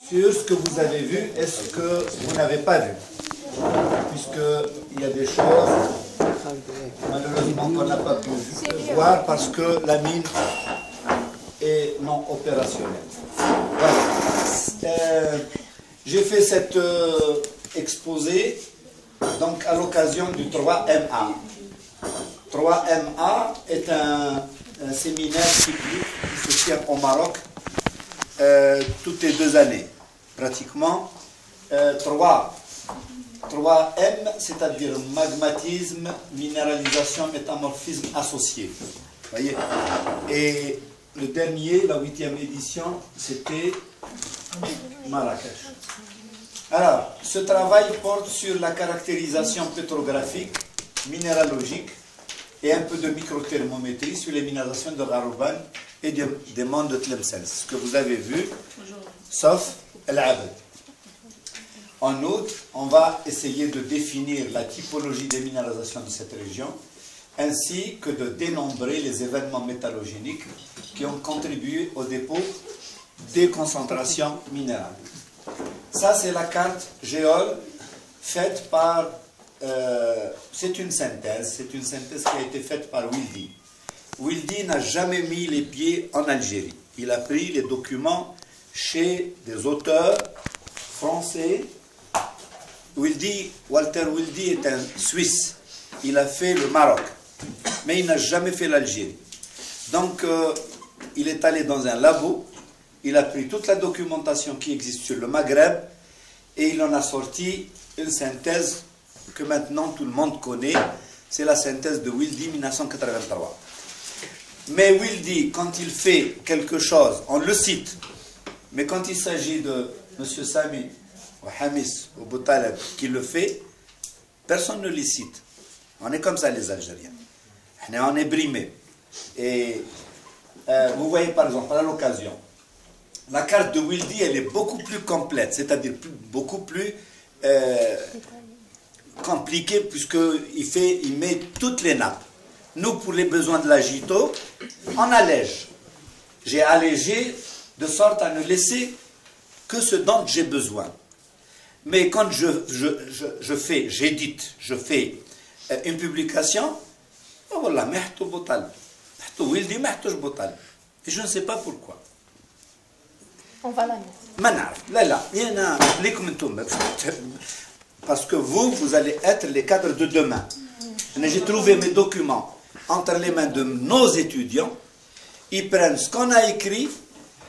Sur ce que vous avez vu et ce que vous n'avez pas vu. Puisqu'il y a des choses, malheureusement, qu'on n'a pas pu voir parce que la mine est non opérationnelle. Voilà. J'ai fait cet exposé donc, à l'occasion du 3MA. 3MA est un séminaire cyclique qui se tient au Maroc toutes les 2 années, pratiquement. 3M, c'est-à-dire magmatisme, minéralisation, métamorphisme associé. Voyez. Et le dernier, la 8e édition, c'était Marrakech. Alors, ce travail porte sur la caractérisation pétrographique, minéralogique et un peu de microthermométrie sur les minéralisations de Gharouban et des mondes de Tlemcen, ce que vous avez vu, sauf l'Abd. En outre, on va essayer de définir la typologie des minéralisations de cette région, ainsi que de dénombrer les événements métallogéniques qui ont contribué au dépôt des concentrations minérales. Ça, c'est la carte géole faite par... c'est une synthèse qui a été faite par Wildy. Wildy n'a jamais mis les pieds en Algérie. Il a pris les documents chez des auteurs français. Walter Wildy est un Suisse. Il a fait le Maroc, mais il n'a jamais fait l'Algérie. Donc, il est allé dans un labo, il a pris toute la documentation qui existe sur le Maghreb et il en a sorti une synthèse que maintenant tout le monde connaît. C'est la synthèse de Wildy 1983. Mais Wildy, quand il fait quelque chose, on le cite. Mais quand il s'agit de M. Sami ou Hamis ou Boutaleb qui le fait, personne ne les cite. On est comme ça les Algériens. On est brimés. Et vous voyez par exemple, à l'occasion, la carte de Wildy, elle est beaucoup plus complète, c'est-à-dire beaucoup plus compliquée, puisqu'il met toutes les nappes. Nous, pour les besoins de la GITO, on allège. J'ai allégé de sorte à ne laisser que ce dont j'ai besoin. Mais quand j'édite, je fais une publication, oh voilà, et je ne sais pas pourquoi. On va la mettre. Parce que vous allez être les cadres de demain. J'ai trouvé mes documents entre les mains de nos étudiants. Ils prennent ce qu'on a écrit.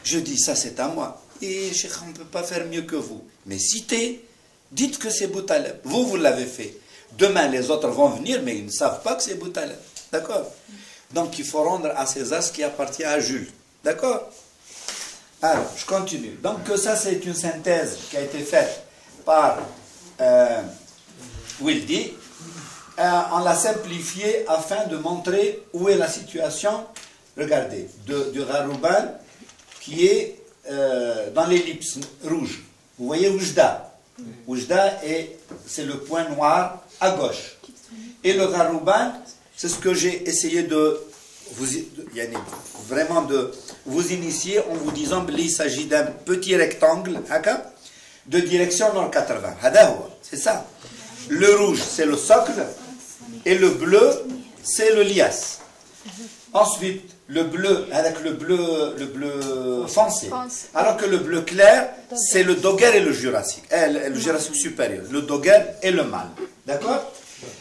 Je dis, ça c'est à moi. Et Cheikh, on ne peut pas faire mieux que vous. Mais citez, dites que c'est Boutaleb. Vous l'avez fait. Demain, les autres vont venir, mais ils ne savent pas que c'est Boutaleb. D'accord? Donc, il faut rendre à César ce qui appartient à Jules. D'accord? Alors, je continue. Donc, ça, c'est une synthèse qui a été faite par Wildy. On l'a simplifiée afin de montrer où est la situation, regardez, du Gharouban qui est dans l'ellipse rouge. Vous voyez Oujda. Oujda, c'est le point noir à gauche. Et le Gharouban, c'est ce que j'ai essayé de vous initier en vous disant qu'il s'agit d'un petit rectangle de direction nord 80. C'est ça. Le rouge, c'est le socle. Et le bleu, c'est le lias. Ensuite, le bleu, avec le bleu foncé. Alors que le bleu clair, c'est le Doguer et le Jurassique. Le Jurassique supérieur. Le Doguer et le mâle. D'accord?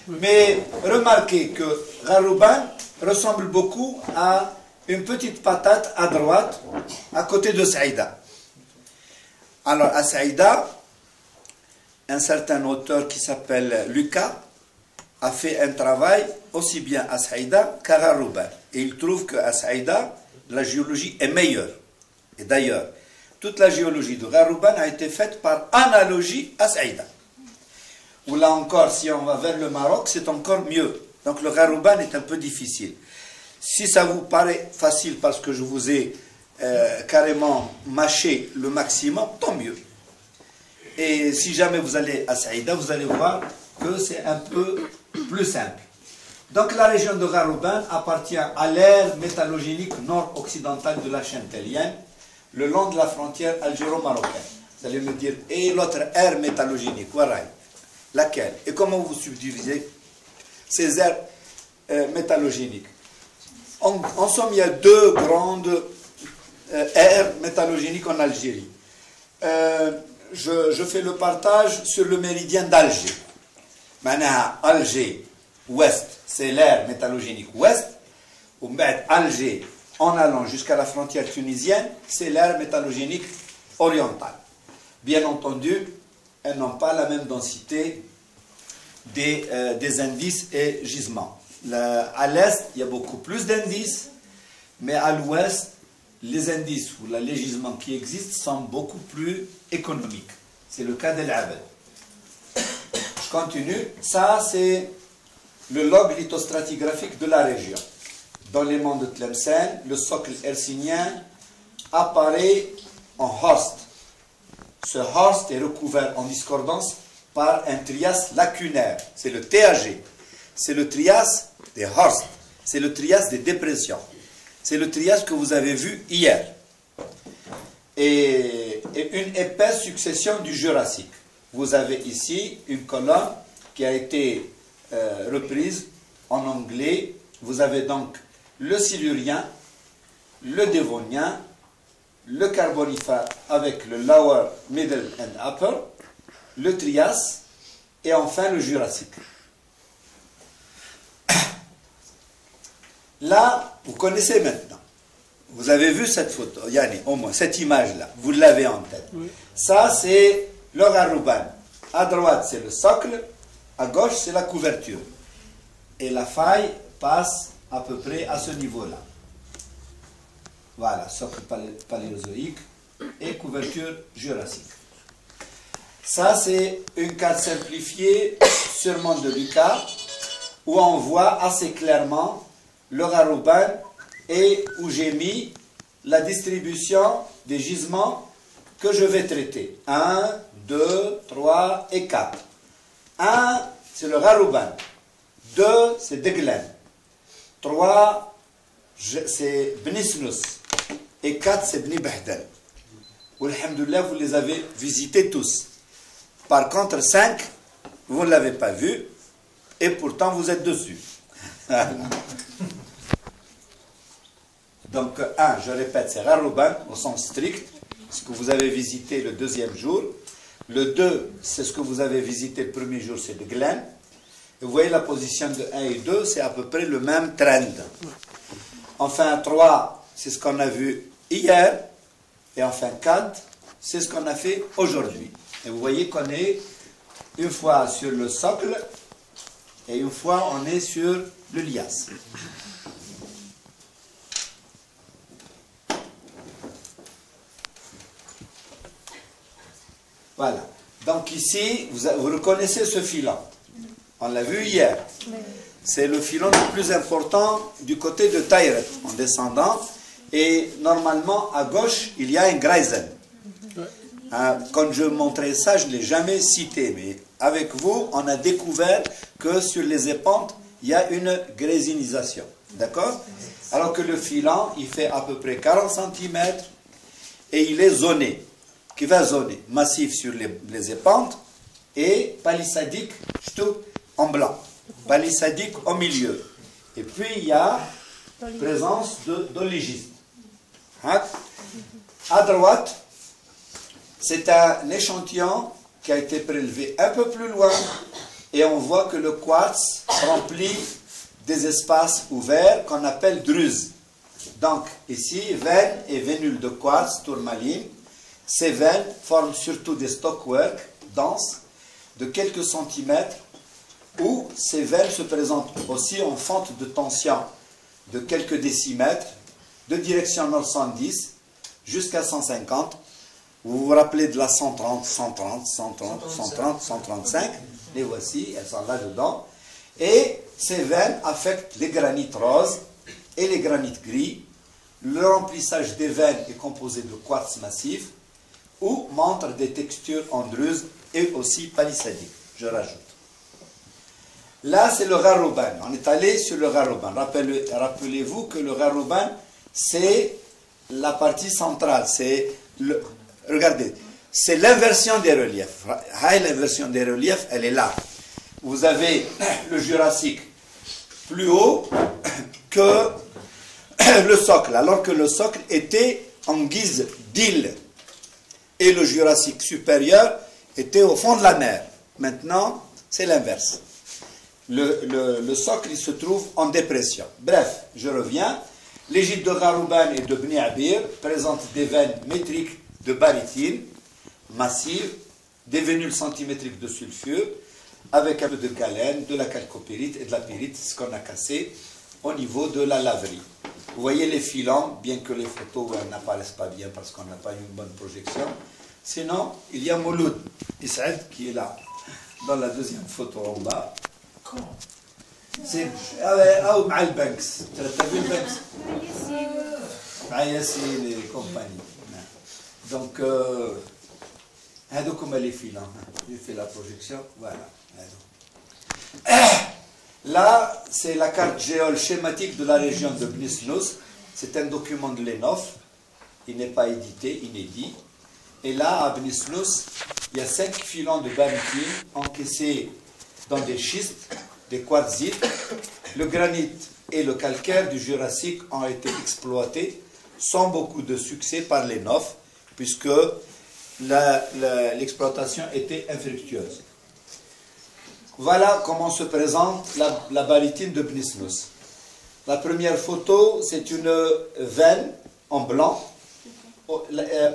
Mais remarquez que Gharouban ressemble beaucoup à une petite patate à droite, à côté de Saïda. Alors, à Saïda, un certain auteur qui s'appelle Lucas a fait un travail aussi bien à Saïda qu'à Gharouban. Et il trouve qu'à Saïda, la géologie est meilleure. Et d'ailleurs, toute la géologie de Gharouban a été faite par analogie à Saïda. Ou là encore, si on va vers le Maroc, c'est encore mieux. Donc le Gharouban est un peu difficile. Si ça vous paraît facile parce que je vous ai carrément mâché le maximum, tant mieux. Et si jamais vous allez à Saïda, vous allez voir que c'est un peu plus simple. Donc la région de Gharouban appartient à l'ère métallogénique nord-occidentale de la chaîne thélienne, le long de la frontière algéro-marocaine. Vous allez me dire, et l'autre aire métallogénique, voilà. Laquelle? Et comment vous subdivisez ces aires métallogéniques? En somme, il y a deux grandes aires métallogéniques en Algérie. Je fais le partage sur le méridien d'Alger. Maintenant, Alger, ouest, c'est l'aire métallogénique ouest. Ou Alger, en allant jusqu'à la frontière tunisienne, c'est l'aire métallogénique orientale. Bien entendu, elles n'ont pas la même densité des indices et gisements. À l'est, il y a beaucoup plus d'indices, mais à l'ouest, les indices ou les gisements qui existent sont beaucoup plus économiques. C'est le cas de l'Abel. Je continue. Ça, c'est le log lithostratigraphique de la région. Dans les monts de Tlemcen, le socle hercynien apparaît en Horst. Ce Horst est recouvert en discordance par un trias lacunaire. C'est le TAG. C'est le trias des Horst. C'est le trias des dépressions. C'est le trias que vous avez vu hier. Et une épaisse succession du Jurassique. Vous avez ici une colonne qui a été reprise en anglais. Vous avez donc le Silurien, le Dévonien, le Carbonifère avec le Lower, Middle and Upper, le Trias et enfin le Jurassique. Là, vous connaissez maintenant. Vous avez vu cette photo, Yanni, au moins cette image-là, vous l'avez en tête. Oui. Ça, c'est le Harouban. À droite, c'est le socle, à gauche, c'est la couverture. Et la faille passe à peu près à ce niveau-là. Voilà, socle paléozoïque et couverture jurassique. Ça, c'est une carte simplifiée, sûrement de Lucas, où on voit assez clairement le Harouban et où j'ai mis la distribution des gisements que je vais traiter. 1, 2, 3 et 4. 1, c'est le Harouban. 2, c'est Deglen. 3, c'est Bnisnus. Et 4, c'est Bni Bahdel. Alhamdoulilah, vous les avez visités tous. Par contre, 5, vous ne l'avez pas vu. Et pourtant, vous êtes dessus. Donc, 1, je répète, c'est Harouban au sens strict, ce que vous avez visité le deuxième jour. Le 2, c'est ce que vous avez visité le premier jour, c'est de Glen. Et vous voyez la position de 1 et 2, c'est à peu près le même trend. Enfin, 3, c'est ce qu'on a vu hier. Et enfin, 4, c'est ce qu'on a fait aujourd'hui. Et vous voyez qu'on est une fois sur le socle et une fois on est sur le lias. Voilà. Donc ici, vous reconnaissez ce filon. On l'a vu hier. C'est le filon le plus important du côté de Tayret, en descendant. Et normalement, à gauche, il y a un Greisen. Quand je montrais ça, je ne l'ai jamais cité. Mais avec vous, on a découvert que sur les épentes, il y a une grésinisation. D'accord? Alors que le filon, il fait à peu près 40 cm et il est zoné. Qui va zoner massif sur les épentes et palissadique en blanc, palissadique au milieu. Et puis il y a présence d'oligiste. À droite, c'est un échantillon qui a été prélevé un peu plus loin et on voit que le quartz remplit des espaces ouverts qu'on appelle drusses. Donc ici, veine et vénule de quartz tourmaline. Ces veines forment surtout des stockworks denses de quelques centimètres où ces veines se présentent aussi en fente de tension de quelques décimètres de direction nord 110 jusqu'à 150. Vous vous rappelez de la 130, 130, 130, 130, 135. Les voici, elles sont là-dedans. Et ces veines affectent les granites roses et les granites gris. Le remplissage des veines est composé de quartz massif ou montre des textures andreuses et aussi palissadiques, je rajoute. Là, c'est le Harouban. On est allé sur le Harouban. Rappelez-vous que le Harouban, c'est la partie centrale. C'est le... Regardez, c'est l'inversion des reliefs. L'inversion des reliefs, elle est là. Vous avez le Jurassique plus haut que le socle, alors que le socle était en guise d'île. Et le Jurassique supérieur était au fond de la mer. Maintenant, c'est l'inverse. Le socle, il se trouve en dépression. Bref, je reviens. Les gîtes de Gharouban et de Bni Abir présentent des veines métriques de barytine massives, des vénules centimétriques de sulfure, avec un peu de galène, de la calcopyrite et de la pyrite, ce qu'on a cassé au niveau de la laverie. Vous voyez les filants, bien que les photos n'apparaissent pas bien parce qu'on n'a pas eu une bonne projection. Sinon, il y a Mouloud Issaïd qui est là, dans la deuxième photo en bas. C'est Al Banks. Tu as vu le Banks? Yassine et compagnie. Donc, comme les filants. J'ai fait la projection. Voilà. Là, c'est la carte géole schématique de la région de Bnisnous. C'est un document de l'ENOF. Il n'est pas édité, inédit. Et là, à Bnisnous, il y a 5 filons de barytine encaissés dans des schistes, des quartzites. Le granit et le calcaire du Jurassique ont été exploités sans beaucoup de succès par l'ENOF, puisque l'exploitation était infructueuse. Voilà comment se présente la barytine de Bnisnous. La première photo, c'est une veine en blanc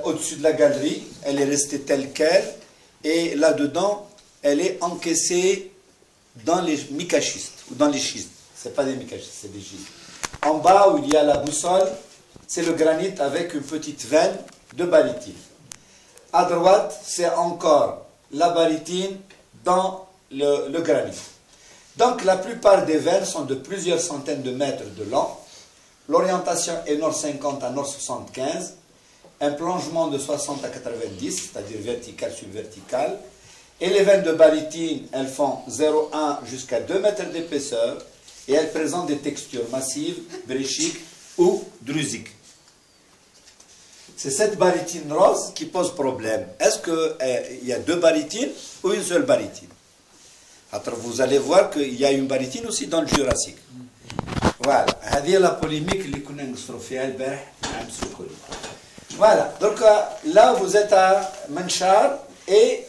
au-dessus de la galerie. Elle est restée telle qu'elle. Et là-dedans, elle est encaissée dans les micaschistes, ou dans les schistes. Ce n'est pas des micaschistes, c'est des schistes. En bas, où il y a la boussole, c'est le granit avec une petite veine de barytine. À droite, c'est encore la barytine dans le granit. Donc, la plupart des veines sont de plusieurs centaines de mètres de long. L'orientation est nord 50 à nord 75. Un plongement de 60 à 90, c'est-à-dire vertical sur vertical. Et les veines de barytine, elles font 0,1 jusqu'à 2 mètres d'épaisseur. Et elles présentent des textures massives, bréchiques ou drusiques. C'est cette barytine rose qui pose problème. Est-ce qu'il y a 2 barytines ou une seule barytine? Vous allez voir qu'il y a une barytine aussi dans le Jurassique. Voilà. C'est la polémique que nous avons fait Voilà. Donc là, vous êtes à Manchar et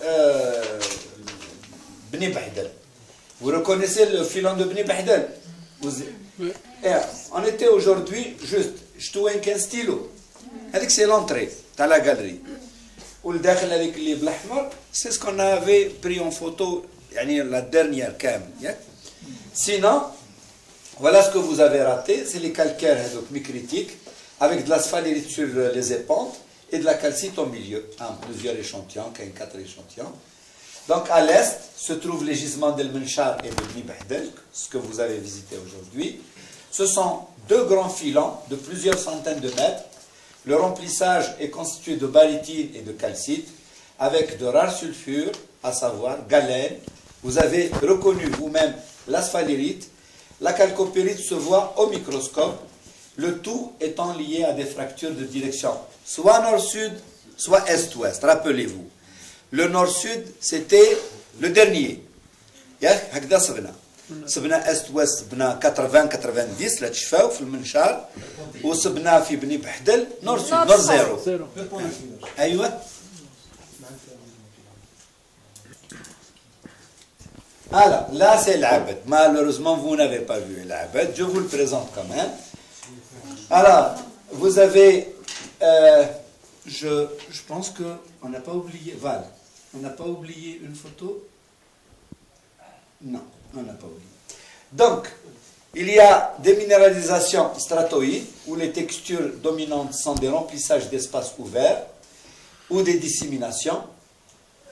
Bni Bahdel. Vous reconnaissez le filon de Bni Bahdel? On était aujourd'hui juste, je trouve un stylo. C'est l'entrée dans la galerie. C'est ce qu'on avait pris en photo la dernière cam. Sinon, voilà ce que vous avez raté, c'est les calcaires micritiques avec de l'asphalérite sur les épentes et de la calcite au milieu, plusieurs échantillons, 4 échantillons. Donc à l'est se trouvent les gisements d'El Menchar et de Bni Bahdel, ce que vous avez visité aujourd'hui. Ce sont 2 grands filons de plusieurs centaines de mètres. Le remplissage est constitué de barytine et de calcite avec de rares sulfures, à savoir galène. Vous avez reconnu vous-même l'asphalérite. La calcopyrite se voit au microscope, le tout étant lié à des fractures de direction, soit nord-sud, soit est-ouest. Rappelez-vous, le nord-sud, c'était le dernier. هكذا صبنا est-ouest صبنا 80-90 لا تشفاو في المنشار وصبنا في بني بحدل nord-sud, nord-zéro. أيوة. Alors, là c'est l'abed. Malheureusement, vous n'avez pas vu l'abed. Je vous le présente quand même. Alors, vous avez... je pense qu'on n'a pas oublié... Voilà. On n'a pas oublié une photo. Non, on n'a pas oublié. Donc, il y a des minéralisations stratoïdes où les textures dominantes sont des remplissages d'espaces ouverts ou des disséminations.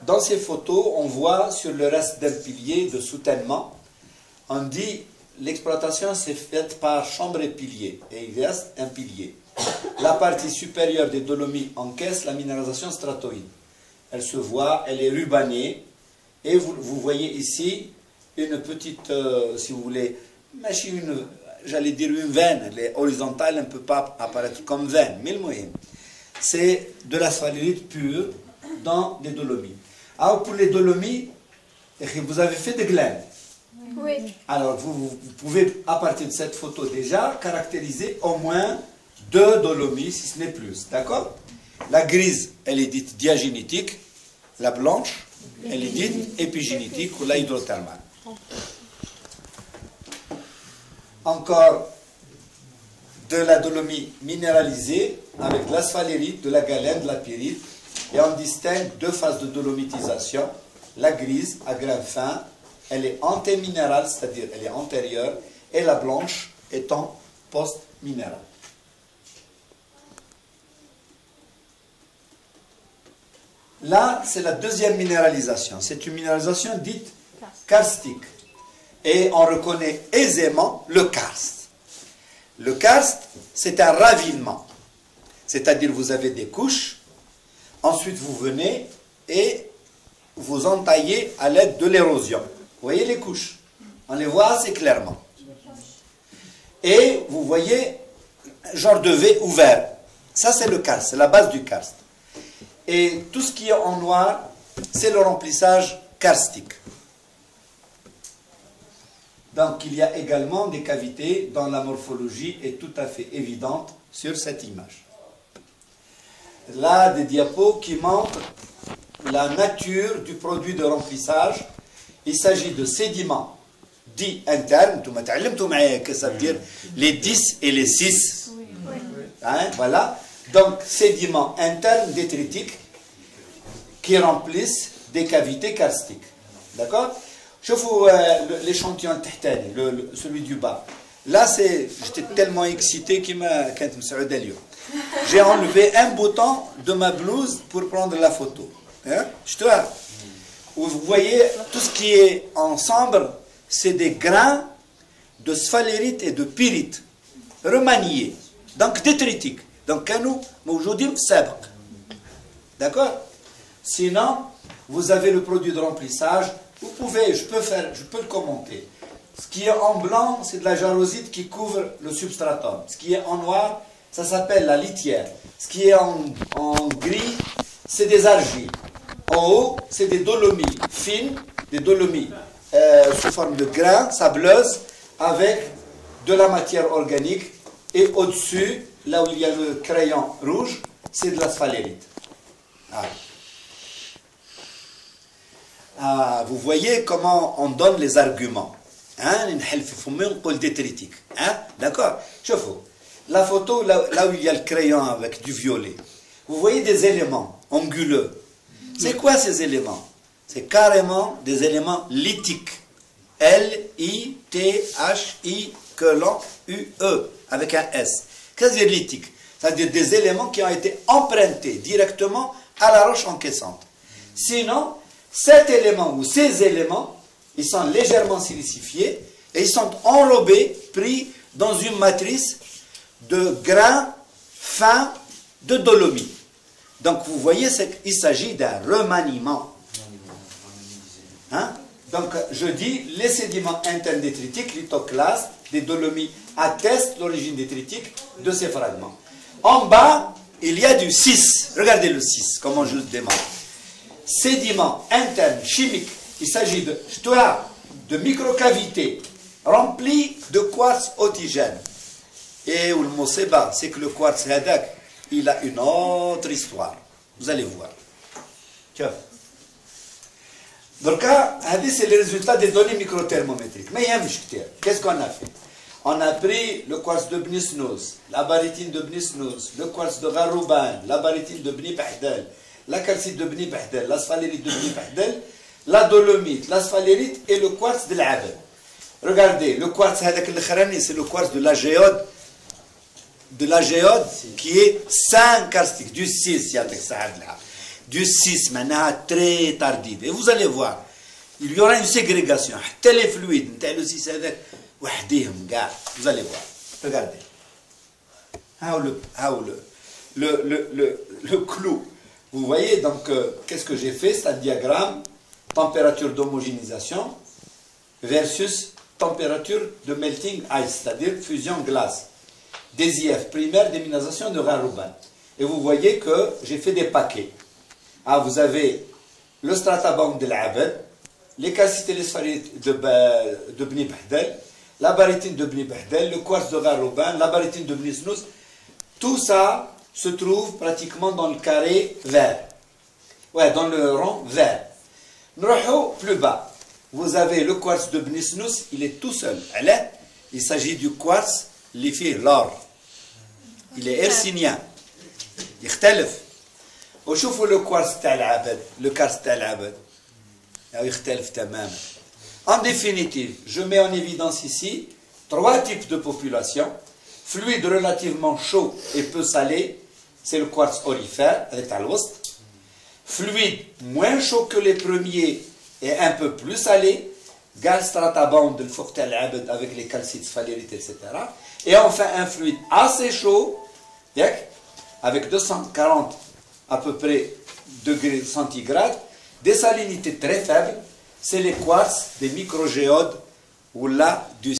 Dans ces photos, on voit sur le reste d'un pilier de soutènement, on dit l'exploitation s'est faite par chambre et pilier, et il reste un pilier. La partie supérieure des dolomies encaisse la minéralisation stratoïde. Elle se voit, elle est rubanée, et vous voyez ici une petite, si vous voulez, j'allais dire une veine, elle est horizontale, elle ne peut pas apparaître comme veine, mais le moyen. C'est de l'asphalérite pure, dans les dolomies. Alors pour les dolomies, vous avez fait des glaines. Oui. Alors vous pouvez, à partir de cette photo déjà, caractériser au moins 2 dolomies, si ce n'est plus. D'accord? La grise, elle est dite diagénétique. La blanche, elle est dite épigénétique ou la hydrothermale. Encore de la dolomie minéralisée avec de l'asphalérite, de la galène, de la pyrite. Et on distingue 2 phases de dolomitisation. La grise, à grain fin, elle est antéminérale, c'est-à-dire elle est antérieure, et la blanche étant post-minérale. Là, c'est la deuxième minéralisation. C'est une minéralisation dite karstique. Et on reconnaît aisément le karst. Le karst, c'est un ravinement. C'est-à-dire vous avez des couches, ensuite vous venez et vous entaillez à l'aide de l'érosion. Vous voyez les couches? On les voit assez clairement. Et vous voyez un genre de V ouvert. Ça, c'est le karst, c'est la base du karst. Et tout ce qui est en noir, c'est le remplissage karstique. Donc il y a également des cavités dont la morphologie est tout à fait évidente sur cette image. Là, des diapos qui montrent la nature du produit de remplissage. Il s'agit de sédiments dits internes. Ça veut dire les 10 et les 6. Hein, voilà. Donc, sédiments internes détritiques qui remplissent des cavités karstiques. D'accord? Je vous l'échantillon celui du bas. Là, j'étais tellement excité qu'il m'a j'ai enlevé un bouton de ma blouse pour prendre la photo. Hein? Vous voyez, tout ce qui est ensemble, c'est des grains de sphalérite et de pyrite remaniés, donc détritiques. Donc, nous, aujourd'hui, c'est d'accord? Sinon, vous avez le produit de remplissage. Vous pouvez, je peux le commenter. Ce qui est en blanc, c'est de la jarosite qui couvre le substratum. Ce qui est en noir, ça s'appelle la litière. Ce qui est en gris, c'est des argiles. En haut, c'est des dolomies fines, des dolomies sous forme de grains, sableuses, avec de la matière organique. Et au-dessus, là où il y a le crayon rouge, c'est de la sphalérite. Vous voyez comment on donne les arguments. Détritique. D'accord? La photo, là où il y a le crayon avec du violet. Vous voyez des éléments anguleux. C'est quoi ces éléments? C'est carrément des éléments lithiques. L-I-T-H-I-U-E avec un S. Qu'est-ce que c'est lithique? C'est-à-dire des éléments qui ont été empruntés directement à la roche encaissante. Sinon, cet élément ou ces éléments, ils sont légèrement silicifiés et ils sont enrobés, pris dans une matrice de grains fins de dolomie. Donc vous voyez, il s'agit d'un remaniement. Hein? Donc je dis, les sédiments internes détritiques, lithoclastes, des dolomies, attestent l'origine détritique de ces fragments. En bas, il y a du 6. Regardez le 6, comment je le démontre. Sédiments internes chimiques. Il s'agit de microcavités remplies de quartz autigène. Et le mot séba, c'est que le quartz hadak, il a une autre histoire. Vous allez voir. Tiens. Donc, c'est le résultat des données microthermométriques. Mais il y a un qu'est-ce qu'on a fait? On a pris le quartz de Bnisnos, la barytine de Bnisnos, le quartz de Garouban, la barytine de Bni Bahdel, la calcite de Bni Bahdel, l'asphalérite de Bni Bahdel, la dolomite, l'asphalérite et le quartz de l'Abel. Regardez, le quartz c'est le quartz de la géode, qui est 5 karstique, du 6, du 6, maintenant très tardif. Et vous allez voir, il y aura une ségrégation. Les fluides, vous allez voir. Regardez. Le clou. Vous voyez, donc, qu'est-ce que j'ai fait? C'est un diagramme, température d'homogénéisation versus température de melting ice, c'est-à-dire fusion glace. Des IF primaires d'éminisation de Garouban. Et vous voyez que j'ai fait des paquets. Ah, vous avez le strataband de l'Abed, les calcites et les sphérites de Bni Bahdel, la barytine de Bni Bahdel, le quartz de Garrouban, la barytine de Bni Snous. Tout ça se trouve pratiquement dans le carré vert. Ouais, dans le rond vert. Nous plus bas. Vous avez le quartz de Bni Snous, il est tout seul. Il s'agit du quartz lifi, l'or. Il est hercynien. Il يختلف. وشوفوا le quartz تاع العبد, le quartz تاع العبد. يختلف تماما. En définitive, je mets en évidence ici 3 types de population. Fluide relativement chaud et peu salé, c'est le quartz aurifère, avec الوسط. Fluide moins chaud que les premiers et un peu plus salé, gaz strataband le fort al-abd avec les calcites sphalérites, etc. Et enfin un fluide assez chaud, avec 240 à peu près degrés centigrades, des salinités très faibles, c'est les quartz des microgéodes ou là du